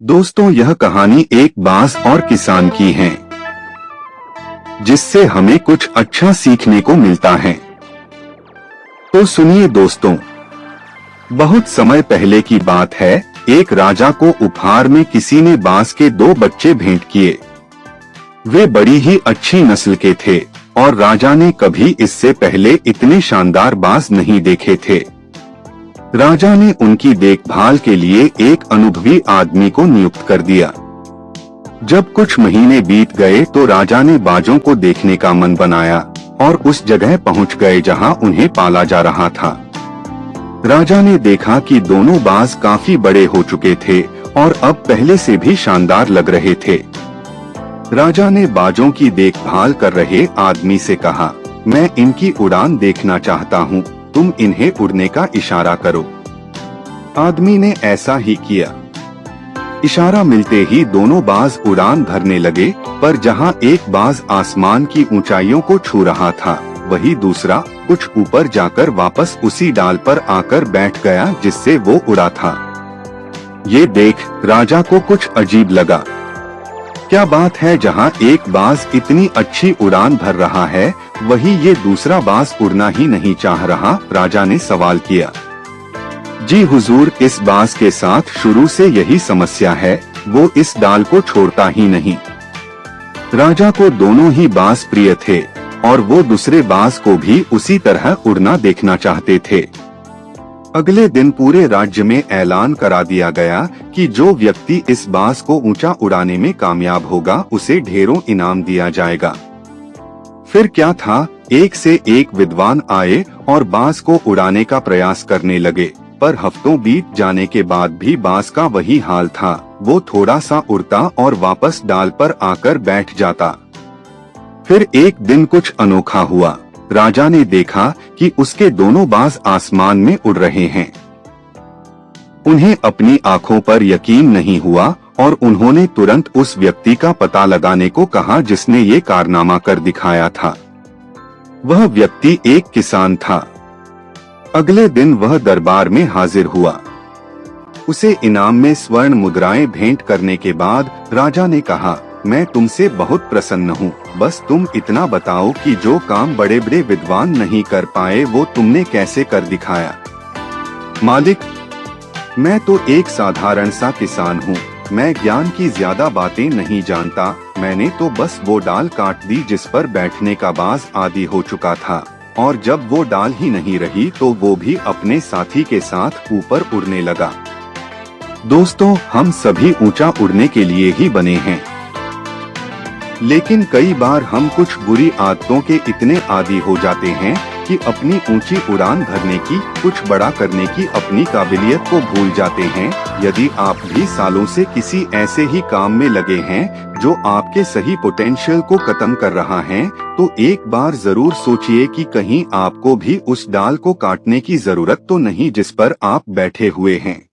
दोस्तों, यह कहानी एक बांस और किसान की है, जिससे हमें कुछ अच्छा सीखने को मिलता है। तो सुनिए दोस्तों, बहुत समय पहले की बात है। एक राजा को उपहार में किसी ने बांस के 2 बच्चे भेंट किए। वे बड़ी ही अच्छी नस्ल के थे और राजा ने कभी इससे पहले इतने शानदार बांस नहीं देखे थे। राजा ने उनकी देखभाल के लिए एक अनुभवी आदमी को नियुक्त कर दिया। जब कुछ महीने बीत गए तो राजा ने बाजों को देखने का मन बनाया और उस जगह पहुंच गए जहां उन्हें पाला जा रहा था। राजा ने देखा कि दोनों बाज काफी बड़े हो चुके थे और अब पहले से भी शानदार लग रहे थे। राजा ने बाजों की देखभाल कर रहे आदमी से कहा, मैं इनकी उड़ान देखना चाहता हूँ, तुम इन्हें उड़ने का इशारा करो। आदमी ने ऐसा ही किया। इशारा मिलते ही दोनों बाज उड़ान भरने लगे, पर जहां एक बाज आसमान की ऊंचाइयों को छू रहा था, वही दूसरा कुछ ऊपर जाकर वापस उसी डाल पर आकर बैठ गया जिससे वो उड़ा था। ये देख राजा को कुछ अजीब लगा। क्या बात है, जहां एक बाज इतनी अच्छी उड़ान भर रहा है, वही ये दूसरा बाज उड़ना ही नहीं चाह रहा? राजा ने सवाल किया। जी हुजूर, इस बाज के साथ शुरू से यही समस्या है, वो इस डाल को छोड़ता ही नहीं। राजा को दोनों ही बाज प्रिय थे और वो दूसरे बाज को भी उसी तरह उड़ना देखना चाहते थे। अगले दिन पूरे राज्य में ऐलान करा दिया गया कि जो व्यक्ति इस बाज को ऊंचा उड़ाने में कामयाब होगा, उसे ढेरों इनाम दिया जाएगा। फिर क्या था, एक से एक विद्वान आए और बाज को उड़ाने का प्रयास करने लगे, पर हफ्तों बीत जाने के बाद भी बाज का वही हाल था। वो थोड़ा सा उड़ता और वापस डाल पर आकर बैठ जाता। फिर एक दिन कुछ अनोखा हुआ। राजा ने देखा कि उसके दोनों बाज आसमान में उड़ रहे हैं। उन्हें अपनी आंखों पर यकीन नहीं हुआ और उन्होंने तुरंत उस व्यक्ति का पता लगाने को कहा जिसने ये कारनामा कर दिखाया था। वह व्यक्ति एक किसान था। अगले दिन वह दरबार में हाजिर हुआ। उसे इनाम में स्वर्ण मुद्राएं भेंट करने के बाद राजा ने कहा, मैं तुमसे बहुत प्रसन्न हूँ। बस तुम इतना बताओ कि जो काम बड़े बड़े विद्वान नहीं कर पाए, वो तुमने कैसे कर दिखाया? मालिक, मैं तो एक साधारण सा किसान हूँ। मैं ज्ञान की ज्यादा बातें नहीं जानता। मैंने तो बस वो डाल काट दी जिस पर बैठने का बाज आदी हो चुका था, और जब वो डाल ही नहीं रही तो वो भी अपने साथी के साथ ऊपर उड़ने लगा। दोस्तों, हम सभी ऊंचा उड़ने के लिए ही बने हैं, लेकिन कई बार हम कुछ बुरी आदतों के इतने आदी हो जाते हैं कि अपनी ऊंची उड़ान भरने की, कुछ बड़ा करने की अपनी काबिलियत को भूल जाते हैं। यदि आप भी सालों से किसी ऐसे ही काम में लगे हैं जो आपके सही पोटेंशियल को खत्म कर रहा है, तो एक बार जरूर सोचिए कि कहीं आपको भी उस डाल को काटने की जरूरत तो नहीं जिस पर आप बैठे हुए हैं।